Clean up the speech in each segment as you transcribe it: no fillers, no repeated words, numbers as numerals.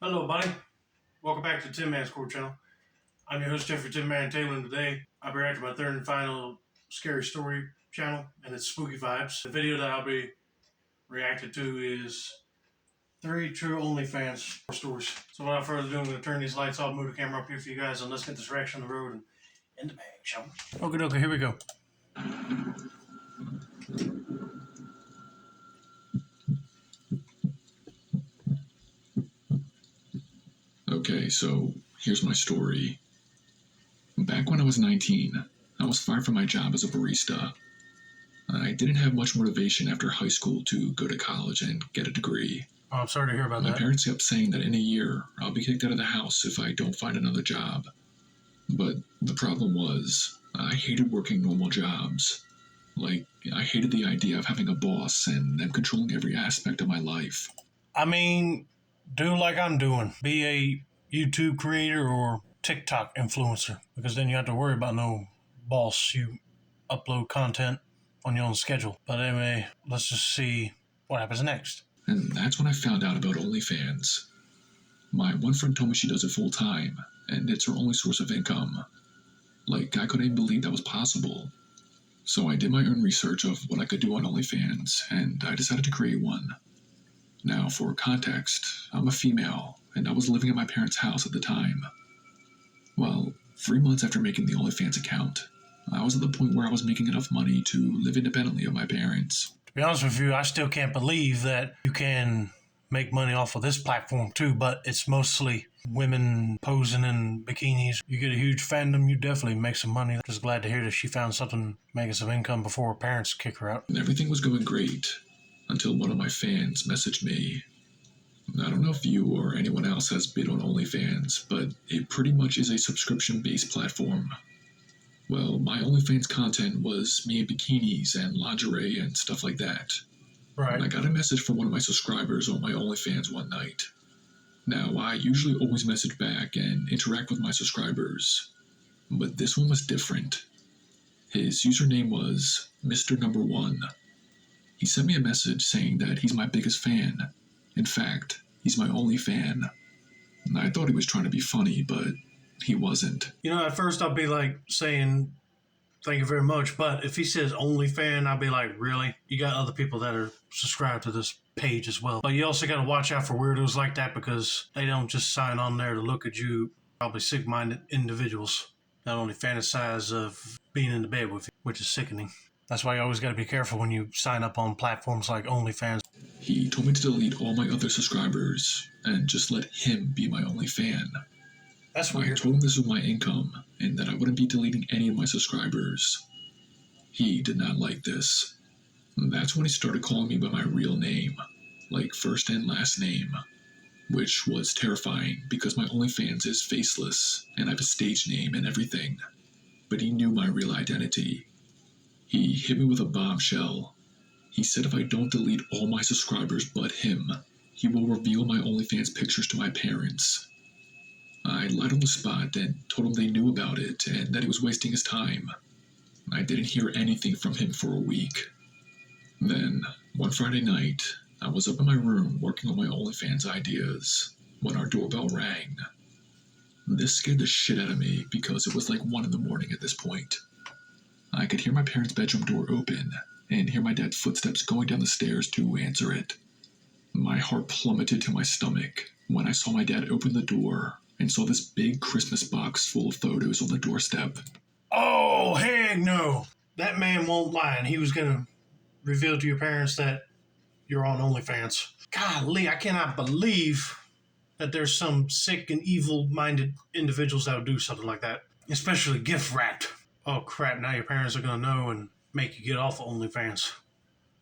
Hello, buddy. Welcome back to Tin Man's Core Channel. I'm your host, Jeffrey Tin Man Taylor, and today I'll be reacting to my third and final scary story channel, and it's Spooky Vibes. The video that I'll be reacting to is 3 true Onlyfans stories. So without further ado, I'm going to turn these lights off, move the camera up here for you guys, and let's get this reaction on the road and in the bag, shall we? Okay, here we go. Okay, so here's my story. Back when I was 19, I was fired from my job as a barista. I didn't have much motivation after high school to go to college and get a degree. Oh, I'm sorry to hear about that. My parents kept saying that in a year, I'll be kicked out of the house if I don't find another job. But the problem was, I hated working normal jobs. I hated the idea of having a boss and them controlling every aspect of my life. I mean, do like I'm doing. Be a YouTube creator or TikTok influencer, because then you have to worry about no boss. You upload content on your own schedule. But anyway, let's just see what happens next. And that's when I found out about Onlyfans. My one friend told me she does it full time, and it's her only source of income. I couldn't even believe that was possible. So I did my own research of what I could do on Onlyfans, and I decided to create one. Now, for context, I'm a female, and I was living at my parents' house at the time. Well, 3 months after making the Onlyfans account, I was at the point where I was making enough money to live independently of my parents. To be honest with you, I still can't believe that you can make money off of this platform too, but it's mostly women posing in bikinis. You get a huge fandom, you definitely make some money. Just glad to hear that she found something making some income before her parents kick her out. And everything was going great until one of my fans messaged me. I don't know if you or anyone else has bid on OnlyFans, but it pretty much is a subscription-based platform. Well, my OnlyFans content was me in bikinis and lingerie and stuff like that. Right. And I got a message from one of my subscribers on my OnlyFans one night. Now, I usually always message back and interact with my subscribers, but this one was different. His username was Mr. Number One. He sent me a message saying that he's my biggest fan. In fact, he's my only fan. I thought he was trying to be funny, but he wasn't. You know, at first I'll be saying, thank you very much. But if he says only fan, I'll be like, really? You got other people that are subscribed to this page as well. But you also got to watch out for weirdos like that, because they don't just sign on there to look at you. Probably sick-minded individuals that only fantasize of being in the bed with you, which is sickening. That's why you always got to be careful when you sign up on platforms like OnlyFans. He told me to delete all my other subscribers and just let him be my only fan. That's weird. I told him this was my income and that I wouldn't be deleting any of my subscribers. He did not like this. That's when he started calling me by my real name, like first and last name, which was terrifying because my OnlyFans is faceless and I have a stage name and everything. But he knew my real identity. He hit me with a bombshell. He said if I don't delete all my subscribers but him, he will reveal my OnlyFans pictures to my parents. I lied on the spot and told him they knew about it and that he was wasting his time. I didn't hear anything from him for a week. Then, one Friday night, I was up in my room working on my OnlyFans ideas when our doorbell rang. This scared the shit out of me because it was like 1 in the morning at this point. I could hear my parents' bedroom door open and hear my dad's footsteps going down the stairs to answer it. My heart plummeted to my stomach when I saw my dad open the door and saw this big Christmas box full of photos on the doorstep. Oh, heck no. That man won't lie, and he was going to reveal to your parents that you're on OnlyFans. Golly, I cannot believe that there's some sick and evil-minded individuals that would do something like that, especially gift-wrapped. Oh, crap, now your parents are going to know and make you get off of OnlyFans.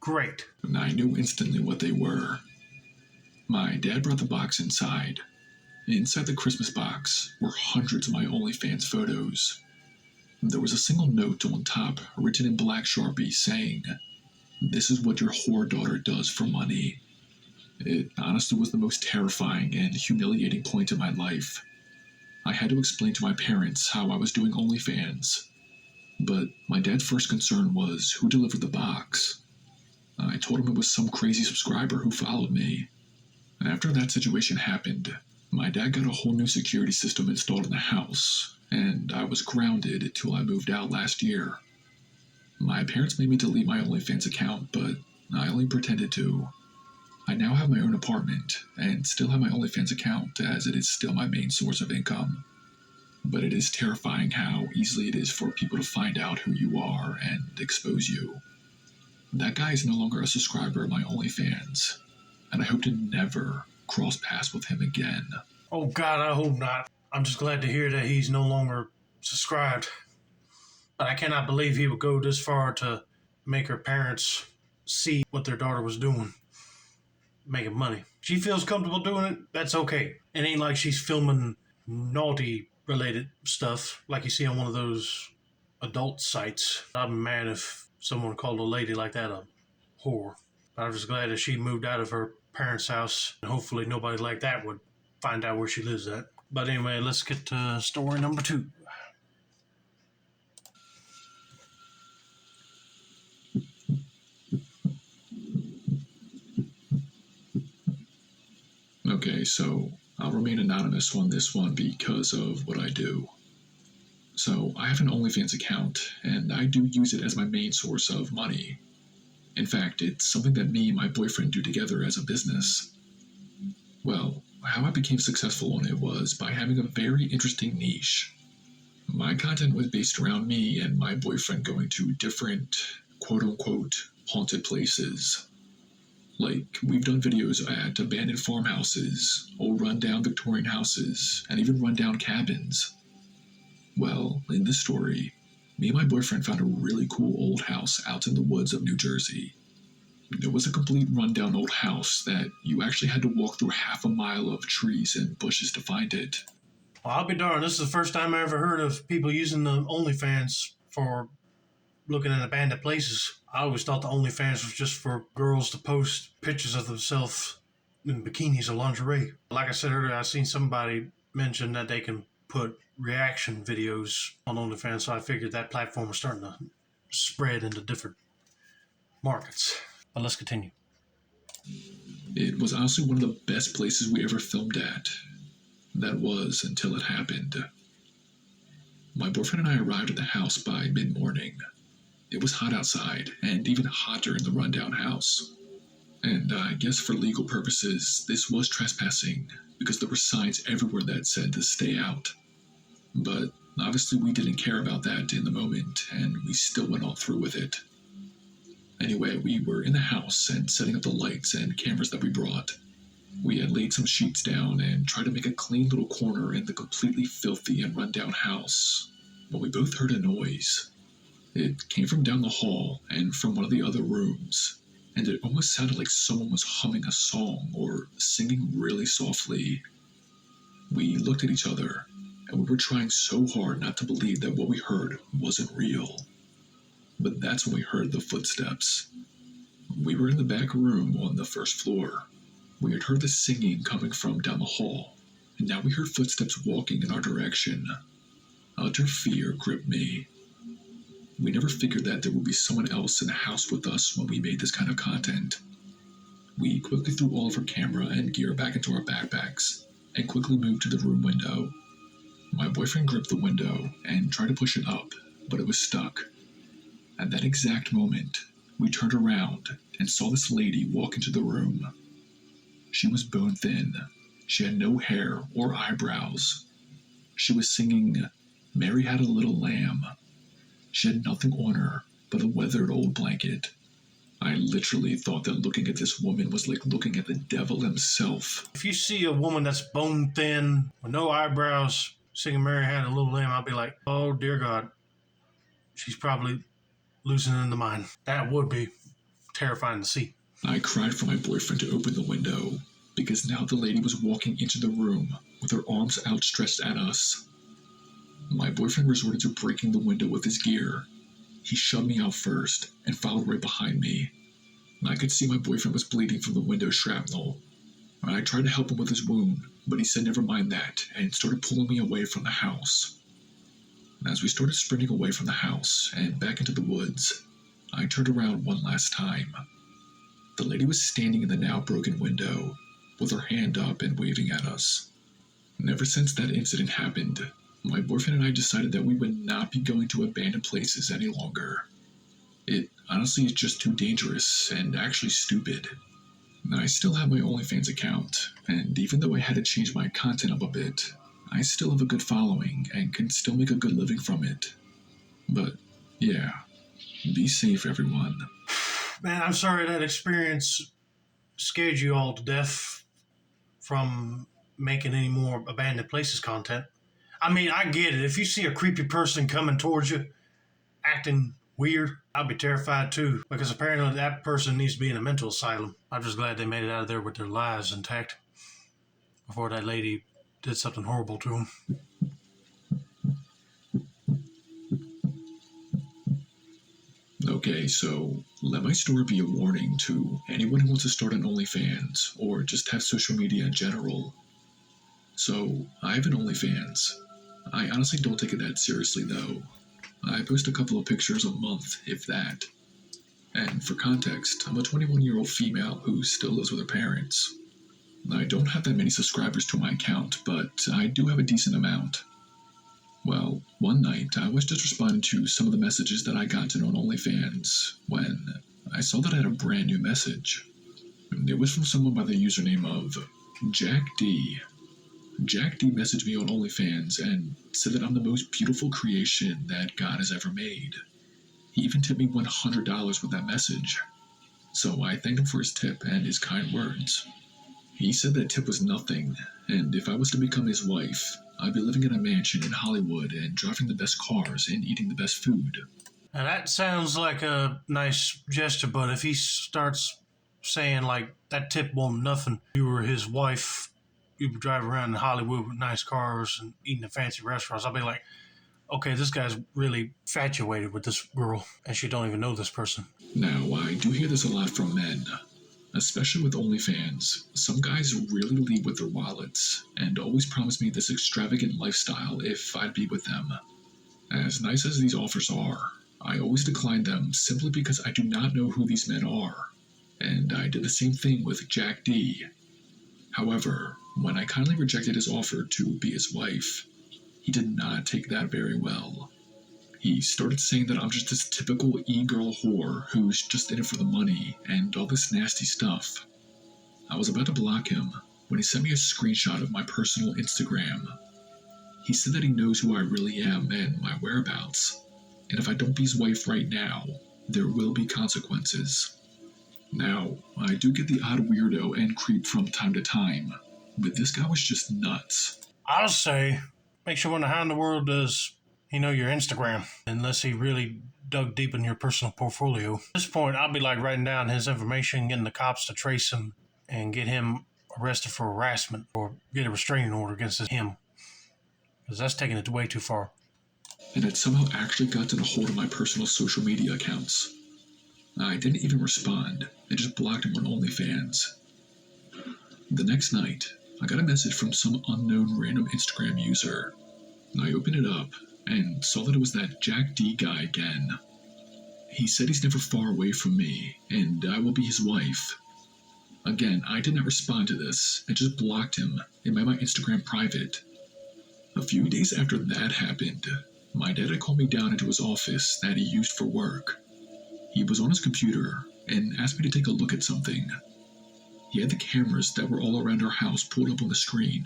Great. And I knew instantly what they were. My dad brought the box inside. Inside the Christmas box were hundreds of my OnlyFans photos. There was a single note on top written in black Sharpie saying, "This is what your whore daughter does for money." It honestly was the most terrifying and humiliating point in my life. I had to explain to my parents how I was doing OnlyFans. But my dad's first concern was who delivered the box. I told him it was some crazy subscriber who followed me. And after that situation happened, My dad got a whole new security system installed in the house, and I was grounded until I moved out last year. My parents made me delete my OnlyFans account, but I only pretended to. I now have my own apartment, and still have my OnlyFans account, as it is still my main source of income. But it is terrifying how easily it is for people to find out who you are and expose you. That guy is no longer a subscriber of my OnlyFans, and I hope to never cross paths with him again. Oh God, I hope not. I'm just glad to hear that he's no longer subscribed. But I cannot believe he would go this far to make her parents see what their daughter was doing, making money. She feels comfortable doing it, that's okay. It ain't like she's filming naughty related stuff like you see on one of those adult sites. I'm mad if someone called a lady like that a whore. But I'm just glad that she moved out of her parents' house, and hopefully nobody like that would find out where she lives at. But anyway, let's get to story number 2. Okay, so I'll remain anonymous on this one because of what I do. So I have an OnlyFans account, and I do use it as my main source of money. In fact, it's something that me and my boyfriend do together as a business. Well, how I became successful on it was by having a very interesting niche. My content was based around me and my boyfriend going to different quote-unquote haunted places. Like, we've done videos at abandoned farmhouses, old rundown Victorian houses, and even rundown cabins. Well, in this story, me and my boyfriend found a really cool old house out in the woods of New Jersey. It was a complete rundown old house that you actually had to walk through half a mile of trees and bushes to find it. Well, I'll be darned, this is the first time I ever heard of people using the OnlyFans for looking at abandoned places. I always thought the OnlyFans was just for girls to post pictures of themselves in bikinis or lingerie. Like I said earlier, I seen somebody mention that they can put reaction videos on OnlyFans, so I figured that platform was starting to spread into different markets. But let's continue. It was honestly one of the best places we ever filmed at. That was until it happened. My boyfriend and I arrived at the house by mid-morning. It was hot outside, and even hotter in the rundown house. And I guess for legal purposes, this was trespassing, because there were signs everywhere that said to stay out. But obviously we didn't care about that in the moment, and we still went on through with it. Anyway, we were in the house and setting up the lights and cameras that we brought. We had laid some sheets down and tried to make a clean little corner in the completely filthy and rundown house, when we both heard a noise. It came from down the hall and from one of the other rooms, and it almost sounded like someone was humming a song or singing really softly. We looked at each other, and we were trying so hard not to believe that what we heard wasn't real. But that's when we heard the footsteps. We were in the back room on the first floor. We had heard the singing coming from down the hall, and now we heard footsteps walking in our direction. Utter fear gripped me. We never figured that there would be someone else in the house with us when we made this kind of content. We quickly threw all of our camera and gear back into our backpacks and quickly moved to the room window. My boyfriend gripped the window and tried to push it up, but it was stuck. At that exact moment, we turned around and saw this lady walk into the room. She was bone thin. She had no hair or eyebrows. She was singing, "Mary Had a Little Lamb." She had nothing on her but a weathered old blanket. I literally thought that looking at this woman was like looking at the devil himself. If you see a woman that's bone thin, with no eyebrows, singing Mary Had a Little Lamb, I'll be like, oh dear God, she's probably losing in the mind. That would be terrifying to see. I cried for my boyfriend to open the window, because now the lady was walking into the room with her arms outstretched at us. My boyfriend resorted to breaking the window with his gear. He shoved me out first and followed right behind me. I could see my boyfriend was bleeding from the window shrapnel. I tried to help him with his wound, but he said never mind that and started pulling me away from the house. As we started sprinting away from the house and back into the woods, I turned around one last time. The lady was standing in the now broken window, with her hand up and waving at us. And ever since that incident happened, my boyfriend and I decided that we would not be going to abandoned places any longer. It honestly is just too dangerous and actually stupid. I still have my OnlyFans account, and even though I had to change my content up a bit, I still have a good following and can still make a good living from it. But, yeah, be safe, everyone. Man, I'm sorry that experience scared you all to death from making any more abandoned places content. I mean, I get it. If you see a creepy person coming towards you, acting weird, I'll be terrified too, because apparently that person needs to be in a mental asylum. I'm just glad they made it out of there with their lives intact before that lady did something horrible to them. Okay, so let my story be a warning to anyone who wants to start an OnlyFans or just have social media in general. So, I have an OnlyFans. I honestly don't take it that seriously though. I post a couple of pictures a month, if that. And for context, I'm a 21-year-old female who still lives with her parents. I don't have that many subscribers to my account, but I do have a decent amount. Well, one night I was just responding to some of the messages that I gotten on OnlyFans when I saw that I had a brand new message. It was from someone by the username of Jack D. Jack D messaged me on OnlyFans and said that I'm the most beautiful creation that God has ever made. He even tipped me $100 with that message. So I thanked him for his tip and his kind words. He said that tip was nothing, and if I was to become his wife, I'd be living in a mansion in Hollywood and driving the best cars and eating the best food. Now that sounds like a nice gesture, but if he starts saying like that tip won't nothing, you were his wife, you would drive around in Hollywood with nice cars and eating in fancy restaurants, I'll be like, okay, this guy's really infatuated with this girl, and she don't even know this person. Now, I do hear this a lot from men, especially with OnlyFans. Some guys really lead with their wallets and always promise me this extravagant lifestyle if I'd be with them. As nice as these offers are, I always decline them simply because I do not know who these men are, and I did the same thing with Jack D. However, when I kindly rejected his offer to be his wife, he did not take that very well. He started saying that I'm just this typical e-girl whore who's just in it for the money and all this nasty stuff. I was about to block him when he sent me a screenshot of my personal Instagram. He said that he knows who I really am and my whereabouts, and if I don't be his wife right now, there will be consequences. Now, I do get the odd weirdo and creep from time to time, but this guy was just nuts. I'll say, make sure how in the world does he know your Instagram, unless he really dug deep in your personal portfolio. At this point, I'll be like writing down his information, getting the cops to trace him and get him arrested for harassment or get a restraining order against him, because that's taking it way too far. And it somehow actually gotten a hold of my personal social media accounts. I didn't even respond, I just blocked him on OnlyFans. The next night, I got a message from some unknown random Instagram user. I opened it up and saw that it was that Jack D guy again. He said he's never far away from me, and I will be his wife. Again, I did not respond to this, and just blocked him and made my Instagram private. A few days after that happened, my dad had called me down into his office that he used for work. He was on his computer and asked me to take a look at something. He had the cameras that were all around our house pulled up on the screen.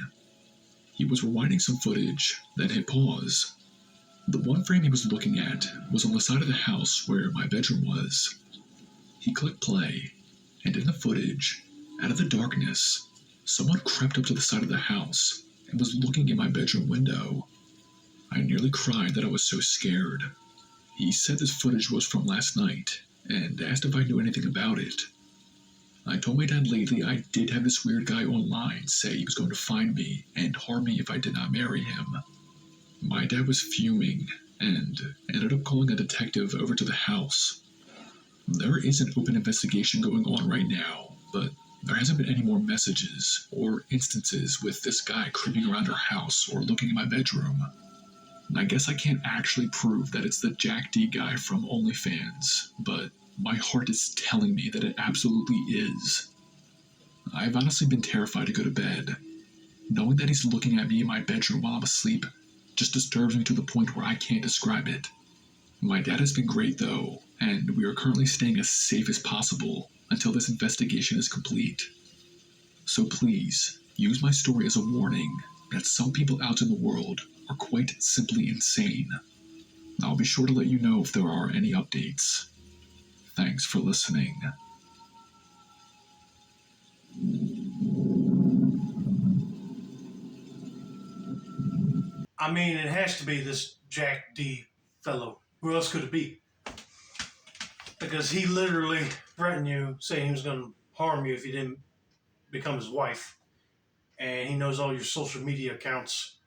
He was rewinding some footage that hit pause. The one frame he was looking at was on the side of the house where my bedroom was. He clicked play, and in the footage, out of the darkness, someone crept up to the side of the house and was looking in my bedroom window. I nearly cried that I was so scared. He said this footage was from last night and asked if I knew anything about it. I told my dad lately I did have this weird guy online say he was going to find me and harm me if I did not marry him. My dad was fuming and ended up calling a detective over to the house. There is an open investigation going on right now, but there hasn't been any more messages or instances with this guy creeping around our house or looking in my bedroom. I guess I can't actually prove that it's the Jack D guy from OnlyFans, but my heart is telling me that it absolutely is. I've honestly been terrified to go to bed. Knowing that he's looking at me in my bedroom while I'm asleep just disturbs me to the point where I can't describe it. My dad has been great though, and we are currently staying as safe as possible until this investigation is complete. So please, use my story as a warning that some people out in the world are quite simply insane. I'll be sure to let you know if there are any updates. Thanks for listening. I mean, it has to be this Jack D fellow. Who else could it be? Because he literally threatened you, saying he was going to harm you if you didn't become his wife. And he knows all your social media accounts.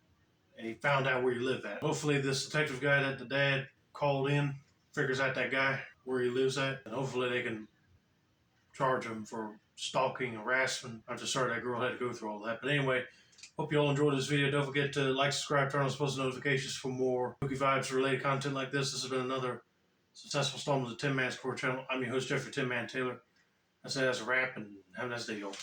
And he found out where you live at. Hopefully this detective guy that the dad called in figures out that guy, where he lives at. And hopefully they can charge him for stalking, harassment. I'm just sorry that girl had to go through all that. But anyway, hope you all enjoyed this video. Don't forget to like, subscribe, turn on post notifications for more spooky vibes related content like this. This has been another successful installment of the Tin Man's Core channel. I'm your host, Jeffrey Tin Man Taylor. I say that's a wrap, and have a nice day, y'all.